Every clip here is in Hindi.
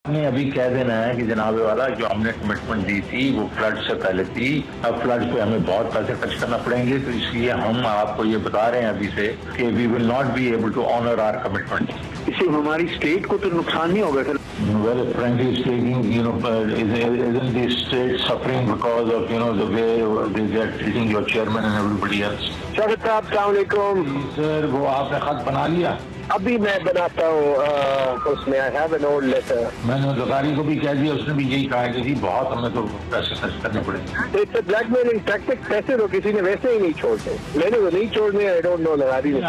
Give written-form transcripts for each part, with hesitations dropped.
हमने अभी कह देना है कि जनाबे वाला जो हमने कमिटमेंट दी थी वो फ्लड से पहले थी। अब फ्लड पे हमें बहुत पैसे खर्च करना पड़ेंगे, तो इसलिए हम आपको ये बता रहे हैं अभी से कि we will not be able to honour our commitment. इससे हमारी स्टेट को तो नुकसान नहीं होगा sir? Well, frankly speaking, isn't the state suffering because of the way they are treating your chairman and everybody else? Shaukat साहब, अस्सलाम वालेकुम। सर, वो आपने खत बना लिया? अभी मैं बनाता हूँ, उसमें I have an old letter. मैंने ज़कारी को भी कह दिया, उसने भी यही कहा कि जी बहुत हमें तो पैसे खर्च करने पड़ेंगे। It's a blackmailing tactic. पैसे तो किसी ने वैसे ही नहीं छोड़ने, मैंने तो नहीं छोड़ने, आई डोंट नो लगारी ने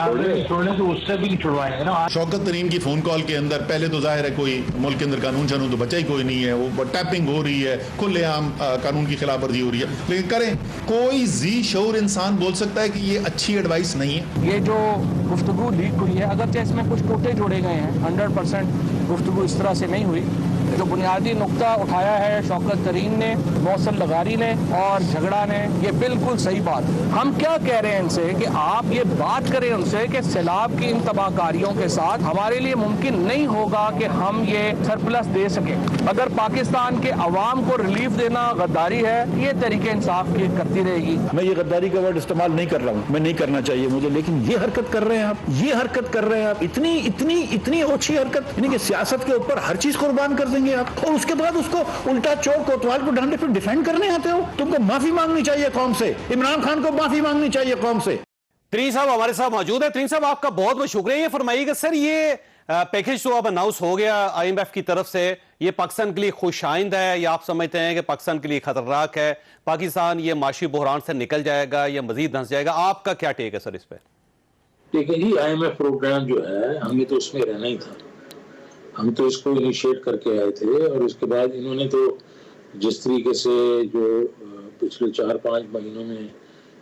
छोड़ने तो उससे भी नहीं छुड़वाएंगे ना। शौकत तरीन की फोन कॉल के अंदर पहले तो जाहिर है कोई मुल्क के अंदर कानून शानून तो बचा ही कोई नहीं है, वो टैपिंग हो रही है, खुलेआम कानून की खिलाफ वर्जी हो रही है। लेकिन करें, कोई जी शऊर इंसान बोल सकता है कि ये अच्छी एडवाइस नहीं है। ये जो गुफ्तगू लीक हुई है, अगरचे इसमें कुछ टोटे जोड़े गए हैं, 100% गुफ्तगू इस तरह से नहीं हुई। जो बुनियादी नुक्ता उठाया है शौकत तरीन ने, मोहसिन लगारी ने और झगड़ा ने, ये बिल्कुल सही बात है। हम क्या कह रहे हैं इनसे कि आप ये बात करें उनसे कि सैलाब की इन तबाहकारियों के साथ हमारे लिए मुमकिन नहीं होगा कि हम ये सरप्लस दे सकें। अगर पाकिस्तान के अवाम को रिलीफ देना गद्दारी है, ये तरीके इंसाफ की करती रहेगी। मैं ये गद्दारी का वर्ड इस्तेमाल नहीं कर रहा हूँ, मैं नहीं करना चाहिए मुझे, लेकिन ये हरकत कर रहे हैं आप, ये हरकत कर रहे हैं आप, इतनी इतनी इतनी ओछी हरकत, यानी कि सियासत के ऊपर हर चीज कुर्बान कर देंगे आप, और उसके बाद उसको उल्टा चोर कोतवाल को डंडे पे डिफेंड करने आते हो। तुमको माफी मांगनी चाहिए कौम से, इमरान खान को माफी मांगनी चाहिए कौम से। तरीन साहब हमारे साथ मौजूद है। तरीन साहब, आपका बहुत बहुत शुक्रिया। ये फरमाइएगा सर, ये पैकेज तो अब अनाउंस हो गया IMF की तरफ से, ये पाकिस्तान के लिए खुशाइंद है या आप समझते हैं कि पाकिस्तान के लिए खतरनाक है? पाकिस्तान ये माशी बहरान से निकल जाएगा या मजीद धंस जाएगा? आपका क्या टेक है सर इस पर? देखिए जी, IMF प्रोग्राम जो है, हमें तो उसमें रहना ही था, हम तो इसको इनिशिएट करके आए थे। और उसके बाद इन्होंने तो जिस तरीके से जो पिछले 4-5 महीनों में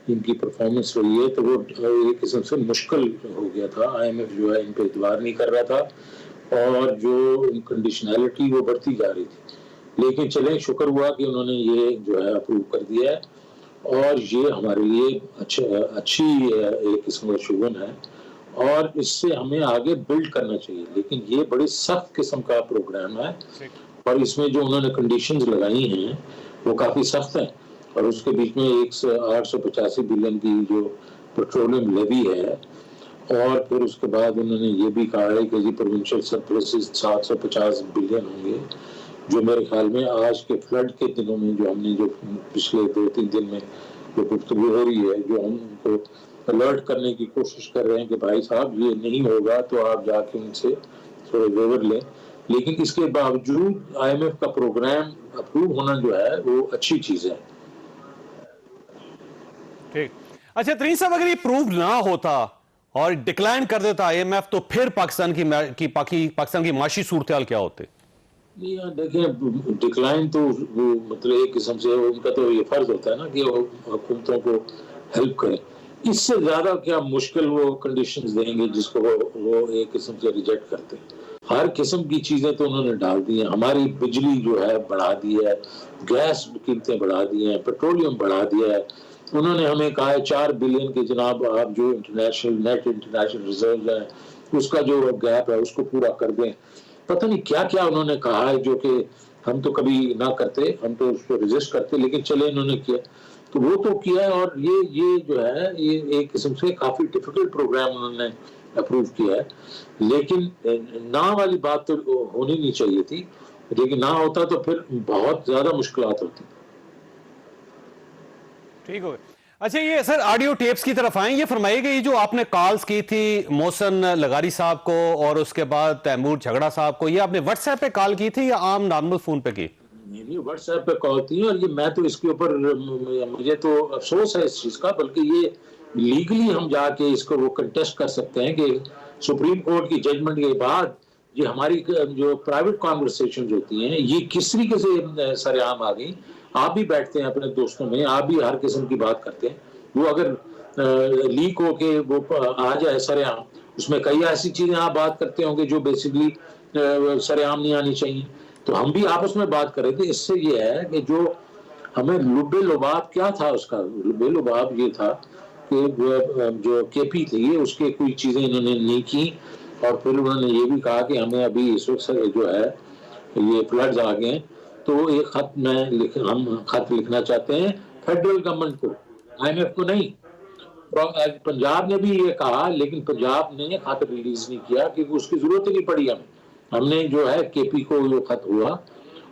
इनकी परफॉर्मेंस रही है, तो वो एक किस्म से मुश्किल हो गया था। IMF जो है इन पे एतबार नहीं कर रहा था और जो कंडीशनैलिटी वो बढ़ती जा रही थी। लेकिन चलें, शुक्र हुआ कि उन्होंने ये जो है अप्रूव कर दिया है और ये हमारे लिए अच्छी एक किस्म का शुगन है और इससे हमें आगे बिल्ड करना चाहिए। लेकिन ये बड़ी सख्त किस्म का प्रोग्राम है और इसमें जो उन्होंने कंडीशंस लगाई हैं वो काफ़ी सख्त हैं। और उसके बीच में 885 बिलियन की जो पेट्रोलियम लेवी है, और फिर उसके बाद उन्होंने ये भी कहा है कि जी प्रोविंशियल सरप्लसेस 750 बिलियन होंगे, जो मेरे ख्याल में आज के फ्लड के दिनों में जो हमने जो पिछले 2-3 दिन में जो गुफ्तगू हो रही है, जो हम उनको अलर्ट करने की कोशिश कर रहे हैं कि भाई साहब ये नहीं होगा, तो आप जाके उनसे थोड़े वेवर लें। लेकिन इसके बावजूद IMF का प्रोग्राम अप्रूव होना जो है वो अच्छी चीज़ है। ठीक, अच्छा तरीन साहब, अगर ये प्रूव ना होता और डिक्लाइन कर देता IMF, तो फिर पाकिस्तान की माशी सूरत हाल क्या होती? देखिए, डिक्लाइन तो मतलब एक किस्म से उनका तो ये फर्ज होता है ना कि वो हुकूमतों को हेल्प करें। इससे ज्यादा क्या मुश्किल वो कंडीशंस देंगे जिसको वो एक किस्म से रिजेक्ट करते हैं। हर किस्म की चीजें तो उन्होंने डाल दी हैं। हमारी बिजली जो है बढ़ा दी है, गैस कीमतें बढ़ा दी हैं, पेट्रोलियम बढ़ा दिया है। उन्होंने हमें कहा है 4 बिलियन के जनाब आप जो नेट इंटरनेशनल रिजर्व है उसका जो गैप है उसको पूरा कर दें। पता नहीं क्या क्या उन्होंने कहा है जो कि हम तो कभी ना करते, हम तो उसको रेजिस्ट करते, लेकिन चले इन्होंने किया तो वो तो किया है। और ये जो है ये एक किस्म से काफी डिफिकल्ट प्रोग्राम उन्होंने अप्रूव किया है। लेकिन ना वाली बात तो होनी नहीं चाहिए थी, लेकिन ना होता तो फिर बहुत ज्यादा मुश्किलात होती। ठीक हो गया। अच्छा, ये सर ऑडियो टेप्स की तरफ आए, ये फरमाइएगा ये जो आपने कॉल्स की थी मोहसिन लगारी साहब को और उसके बाद तैमूर झगड़ा साहब को, ये आपने व्हाट्सएप पे कॉल की थी या आम नॉर्मल फोन पे की? नहीं, व्हाट्सएप पे कॉल थी। और ये मैं तो इसके ऊपर मुझे तो अफसोस है इस चीज का, बल्कि ये लीगली हम जाके इसको वो कंटेस्ट कर सकते हैं कि सुप्रीम कोर्ट की जजमेंट के बाद ये हमारी जो प्राइवेट कॉन्वर्सेशन होती हैं ये किस तरीके से सरेआम आ गई। आप भी बैठते हैं अपने दोस्तों में, आप भी हर किस्म की बात करते हैं, वो अगर लीक हो के वो आ जाए सरेआम, उसमें कई ऐसी चीजें आप बात करते होंगे जो बेसिकली सरेआम नहीं आनी चाहिए। तो हम भी आपस में बात कर रहे थे। इससे ये है कि जो हमें लुबे लुबाब क्या था, उसका लुबे लुबाब ये था कि जो KP थी उसके कोई चीजें इन्होंने नहीं की। और फिर उन्होंने ये भी कहा कि हमें अभी इस वक्त जो है ये फ्लड्स आ गए हैं, तो एक हम खत लिखना चाहते हैं फेडरल गवर्नमेंट को, IMF को नहीं। पंजाब ने भी ये कहा, लेकिन पंजाब ने खत रिलीज नहीं किया क्योंकि उसकी जरूरत ही नहीं पड़ी हमें। हमने जो है KP को जो खत हुआ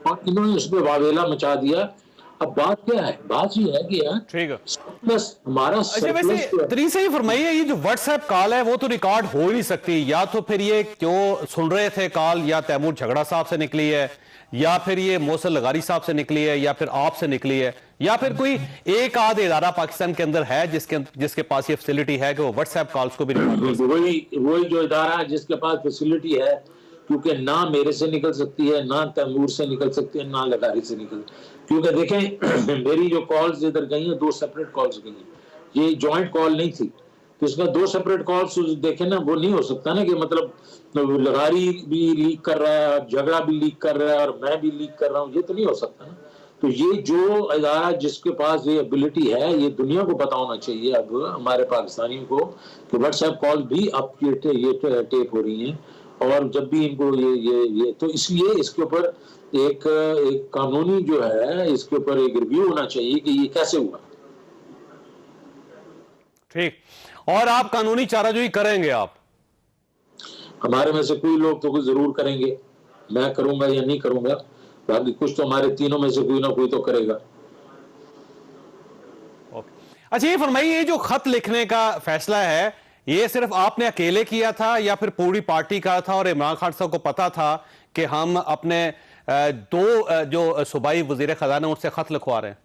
और इन्होंने उसमें वावेला मचा दिया। अब बात क्या है? बात ये है कि यार ठीक है, प्लस हमारा अच्छा वैसे तरीन से ये फरमाइए, ये जो व्हाट्सएप कॉल है वो तो रिकॉर्ड हो ही नहीं सकती, या तो फिर ये जो सुन रहे थे कॉल या तैमूर झगड़ा साहब से निकली है, या फिर ये मोहसिन लगारी साहब से निकली है, या फिर आपसे निकली है, या फिर कोई एक आध इदारा पाकिस्तान के अंदर है जिसके पास ये फैसिलिटी है कि वो व्हाट्सएप कॉल्स को भी वही जो इदारा है जिसके पास फैसिलिटी है, क्योंकि ना मेरे से निकल सकती है, ना तैमूर से निकल सकती है, ना लगारी से निकल, क्योंकि देखें मेरी जो कॉल्स इधर गई हैं 2 सेपरेट कॉल्स गई हैं, ये जॉइंट कॉल नहीं थी, तो इसका 2 सेपरेट कॉल्स देखें ना, वो नहीं हो सकता ना कि मतलब लगारी भी लीक कर रहा है, झगड़ा भी लीक कर रहा है और मैं भी लीक कर रहा हूँ, ये तो नहीं हो सकता ना। तो ये जो इदारा जिसके पास ये एबिलिटी है, ये दुनिया को पता होना चाहिए अब हमारे पाकिस्तानियों को कि व्हाट्सएप कॉल भी अब ये टेप हो रही हैं, और जब भी इनको ये तो इसलिए इसके ऊपर एक कानूनी जो है, इसके ऊपर एक रिव्यू होना चाहिए कि ये कैसे हुआ। ठीक, और आप कानूनी चाराजोई करेंगे? आप हमारे में से कोई लोग तो जरूर करेंगे, मैं करूंगा या नहीं करूंगा, बाकी कुछ तो हमारे तीनों में से कोई ना कोई तो करेगा। अच्छा ये फरमाइए, ये जो खत लिखने का फैसला है ये सिर्फ आपने अकेले किया था या फिर पूरी पार्टी का था, और इमरान खान साहब को पता था कि हम अपने 2 जो सूबाई वजीर खजाना उनसे खत लिखवा रहे हैं?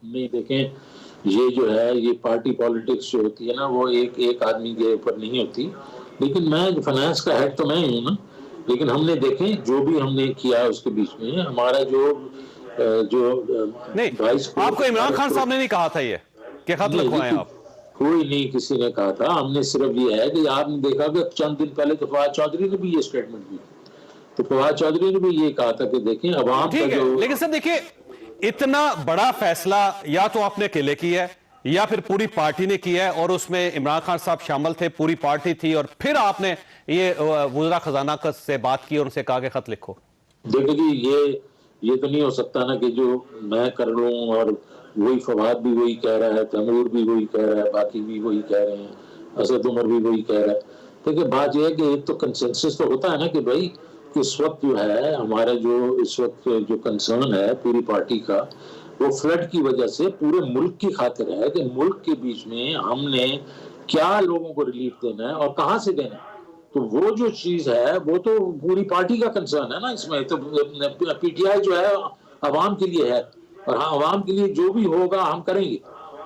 नहीं, देखें ये जो है ये पार्टी पॉलिटिक्स जो होती है ना, वो एक आदमी के ऊपर नहीं होती, लेकिन मैं फाइनेंस का हेड तो मैं ही हूँ ना, लेकिन हमने देखें जो भी हमने किया उसके बीच में हमारा जो नहीं, आपको इमरान खान साहब ने नहीं कहा था ये कि खत लिखवाएं आप? कोई नहीं किसी ने कहा था, हमने सिर्फ ये है कि आपने देखा कि चंद दिन पहले तो फवाद चौधरी ने भी ये स्टेटमेंट दी, तो फवाद चौधरी ने भी ये कहा था कि देखें अवाम का जो, लेकिन सर देखिए इतना बड़ा फैसला या तो आपने अकेले किया है या फिर पूरी पार्टी ने किया है, और उसमें इमरान खान साहब शामिल थे, पूरी पार्टी थी, और फिर आपने ये वज़ीर खजाना से बात की और उनसे कहा कि खत लिखो। देखो जी ये तो नहीं हो सकता ना कि जो मैं कर लूं और वही फवाद भी वही कह रहा है, तैमूर भी वही कह रहा है, बाकी भी वही कह रहे हैं, असद उमर भी वही कह रहा है। देखिए बात यह है कि एक तो कंसेंसस तो होता है ना कि भाई इस वक्त जो है हमारा जो इस वक्त जो कंसर्न है पूरी पार्टी का, वो फ्लड की वजह से पूरे मुल्क की खातिर है कि मुल्क के बीच में हमने क्या लोगों को रिलीफ देना है और कहां से देना है। तो वो जो चीज है वो तो पूरी पार्टी का कंसर्न है ना, इसमें तो PTI जो है अवाम के लिए है, और हाँ अवाम के लिए जो भी होगा हम करेंगे।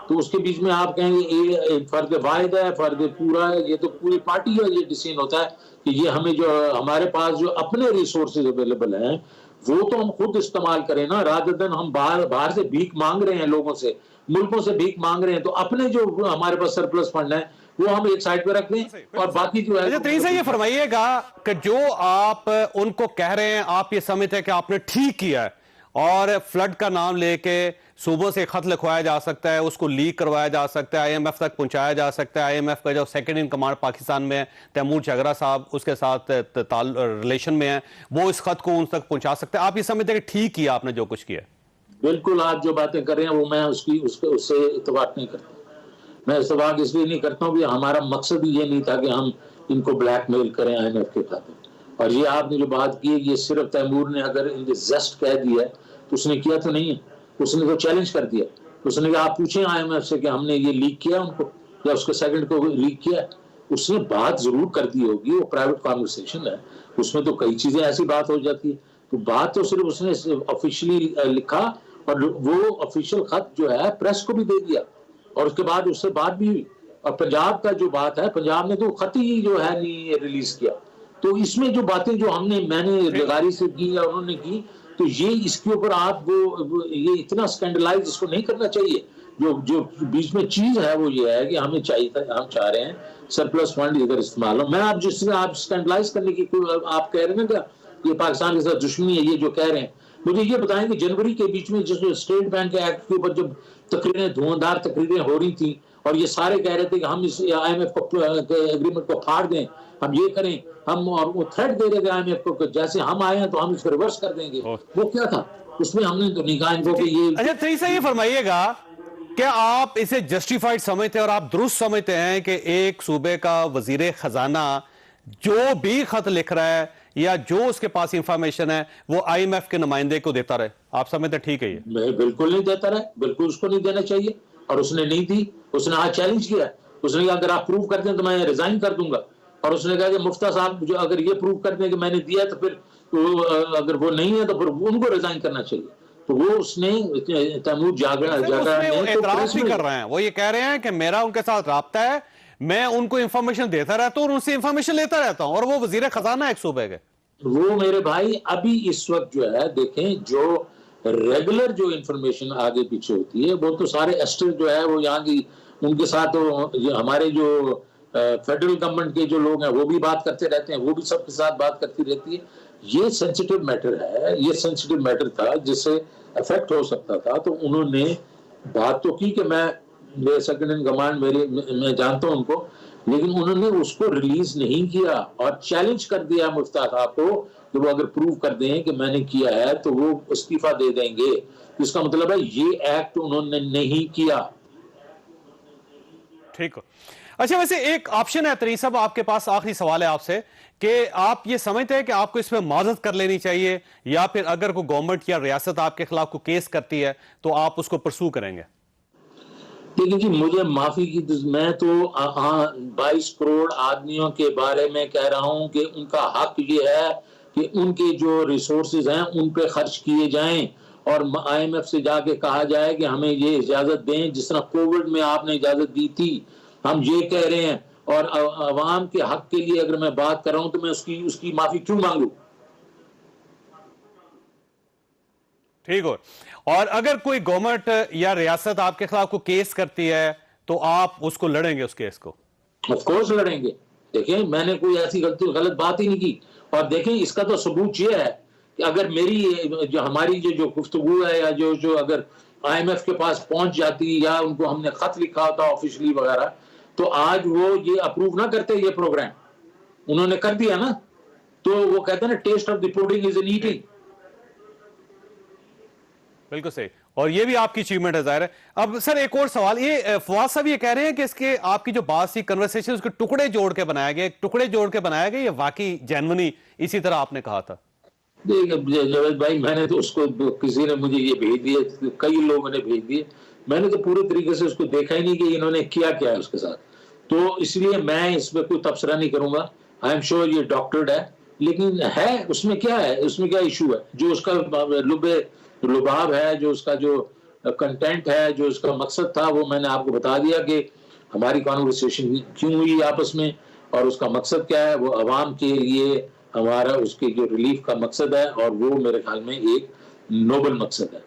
तो उसके बीच में आप कहेंगे ये फर्द वाहिद है, फर्द पूरा है, ये तो पूरी पार्टी का ये डिसीजन होता है कि ये हमें जो हमारे पास जो अपने रिसोर्सेज अवेलेबल हैं वो तो हम खुद इस्तेमाल करें ना, रादर देन हम बाहर से भीख मांग रहे हैं, लोगों से मुल्कों से भीख मांग रहे हैं। तो अपने जो हमारे पास सरप्लस फंड है वो हम एक साइड पे रख दें और बाकी जो है। तरीन से ये फरमाइएगा कि जो आप उनको कह रहे हैं आप ये समझते हैं कि आपने ठीक किया है और फ्लड का नाम लेके सूबों से खत लिखवाया जा सकता है, उसको लीक करवाया जा सकता है, IMF तक पहुंचाया जा सकता है, IMF का जो सेकंड इन कमांड पाकिस्तान में है तैमूर झगड़ा साहब उसके साथ रिलेशन में है, वो इस खत को उन तक पहुंचा सकते हैं। आप ये समझते हैं कि ठीक किया आपने जो कुछ किया? बिल्कुल, आप जो बातें कर रहे हैं वो मैं उससे इत्तेफाक नहीं करता। मैं इत्तेफाक इसलिए नहीं करता हूँ कि हमारा मकसद ये नहीं था कि हम इनको ब्लैकमेल करें IMF के खातिर। और ये आपने जो बात की है ये सिर्फ तैमूर ने अगर इन जस्ट कह दिया है तो उसने किया तो नहीं है, उसने तो चैलेंज कर दिया। तो उसने कहा आप पूछें IMF से कि हमने ये लीक किया उनको या उसके सेकंड को लीक किया। उसने बात जरूर कर दी होगी, वो प्राइवेट कॉन्वर्सेशन है, उसमें तो कई चीजें ऐसी बात हो जाती है। तो बात तो सिर्फ उसने ऑफिशियली लिखा और वो ऑफिशियल खत जो है प्रेस को भी दे दिया और उसके बाद उससे बात भी हुई। और पंजाब का जो बात है, पंजाब ने तो खत ही जो है नहीं रिलीज किया। तो इसमें जो बातें जो मैंने लगारी से की या उन्होंने की, तो ये इसके ऊपर आप वो ये इतना स्कैंडलाइज इसको नहीं करना चाहिए। जो बीच में चीज है वो ये है कि हमें चाहिए था, हम चाह रहे हैं सरप्लस फंड इधर इस्तेमाल हो। मैं आप जिससे आप स्कैंडलाइज करने की आप कह रहे हैं ना कि ये पाकिस्तान के साथ दुश्मनी है, ये जो कह रहे हैं, मुझे ये बताएं कि जनवरी के बीच में जिस स्टेट बैंक एक्ट के ऊपर जब तकरीरें धुआंधार तकरीरें हो रही थी और ये सारे कह रहे थे कि हम इस IMF को एग्रीमेंट को फाड़ दें, हम ये करें, हम, और वो थ्रेट दे रहे थे IMF को कि जैसे हम आए हैं तो हम इसको रिवर्स कर देंगे। वो क्या था उसमें, हमने तो नहीं कहा इनको कि ये। अच्छा तरीसा ये फरमाइएगा, क्या आप इसे जस्टिफाइड समझते हैं और आप दुरुस्त समझते हैं कि एक सूबे का वजीर खजाना जो भी खत लिख रहा है या जो उसके पास इंफॉर्मेशन है वो IMF के नुमाइंदे को देता रहे? आप समझते ठीक है? ये बिल्कुल नहीं देता रहे, बिल्कुल उसको नहीं देना चाहिए, और उसने नहीं दी। उसने आज चैलेंज किया, उसने कहा अगर आप प्रूव कर दें तो मैं रिजाइन कर दूंगा, और उसने कहा कि मुफ्ता साहब जो अगर ये प्रूव कर दें कि मैंने दिया तो फिर अगर वो नहीं है तो फिर उनको रिजाइन करना चाहिए। तो वो उसने तैमूर जागरा एतराज भी कर रहे हैं, वो ये कह रहे हैं कि मेरा उनके साथ राब्ता है, मैं उनको इंफॉर्मेशन देता रहता हूं और उनसे इंफॉर्मेशन लेता रहता हूं, और वो वजीर खजाना एक सूबे के। वो मेरे भाई अभी इस वक्त जो है देखें, जो रेगुलर जो इंफॉर्मेशन आगे पीछे होती है वो तो सारे एस्टर जो है वो यहाँ की, उनके साथ तो हमारे जो फेडरल गवर्नमेंट के जो लोग हैं वो भी बात करते रहते हैं, वो भी सबके साथ बात करती रहती है। ये सेंसिटिव मैटर है, ये सेंसिटिव मैटर था जिससे अफेक्ट हो सकता था। तो उन्होंने बात तो की कि मेरे सेकंड इन कमांड मैं जानता हूं उनको, लेकिन उन्होंने उसको रिलीज नहीं किया और चैलेंज कर दिया मुफ्ता साहब को कि वो अगर प्रूव कर दें कि मैंने किया है तो वो इस्तीफा दे देंगे। इसका मतलब है ये एक्ट उन्होंने नहीं किया। ठीक है। अच्छा वैसे एक ऑप्शन है तरीसा साहब आपके पास, आखिरी सवाल है आपसे कि आप ये समझते हैं कि आपको इसमें माजरत कर लेनी चाहिए, या फिर अगर कोई गवर्नमेंट या रियासत आपके खिलाफ को केस करती है तो आप उसको परसू करेंगे? देखिए जी, मुझे माफी की, मैं तो 22 करोड़ आदमियों के बारे में कह रहा हूं कि उनका हक ये है कि उनके जो रिसोर्सेज हैं उन पे खर्च किए जाएं, और IMF से जाके कहा जाए कि हमें ये इजाजत दें जिस तरह कोविड में आपने इजाजत दी थी। हम ये कह रहे हैं, और अवाम के हक के लिए अगर मैं बात कर रहा हूं तो मैं उसकी माफी क्यों मांगू? ठीक हो। और अगर कोई गवर्नमेंट या रियासत आपके खिलाफ को केस करती है तो आप उसको लड़ेंगे, उस केस को? ऑफ कोर्स लड़ेंगे। देखिए मैंने कोई ऐसी गलत बात ही नहीं की, और देखें इसका तो सबूत ये है कि अगर मेरी जो हमारी जो गुफ्तगू है या जो अगर IMF के पास पहुंच जाती या उनको हमने खत लिखा होता ऑफिशियली वगैरह, तो आज वो ये अप्रूव ना करते ये प्रोग्राम। उन्होंने कर दिया ना, तो वो कहते हैं ना test of the pudding is in eating. बिल्कुल सही, और ये भी आपकी अचीवमेंट है जाहिर है। अब सर एक और सवाल, ये फवाद साहब ये कह रहे हैं कि इसके आपकी जो बात थी कन्वर्सेशन उसके टुकड़े जोड़ के बनाया गया, टुकड़े जोड़ के बनाया गया, ये वाकई जेन्युइनली इसी तरह आपने कहा था? जावेद भाई, मैंने तो उसको, किसी ने मुझे ये भेज दिए, कई लोगों ने भेज दिए, मैंने तो पूरे तरीके से उसको देखा ही नहीं कि इन्होंने किया क्या है उसके साथ। तो इसलिए मैं इसमें कोई तबसरा नहीं करूंगा। आई एम श्योर ये डॉक्टर्ड है, लेकिन है उसमें क्या है, उसमें क्या इशू है? जो उसका लुभाव है, जो उसका जो कंटेंट है, जो उसका मकसद था, वो मैंने आपको बता दिया कि हमारी कॉन्वर्सेशन क्यों हुई आपस में और उसका मकसद क्या है। वो अवाम के लिए हमारा उसके जो रिलीफ का मकसद है, और वो मेरे ख्याल में एक नोबल मकसद है।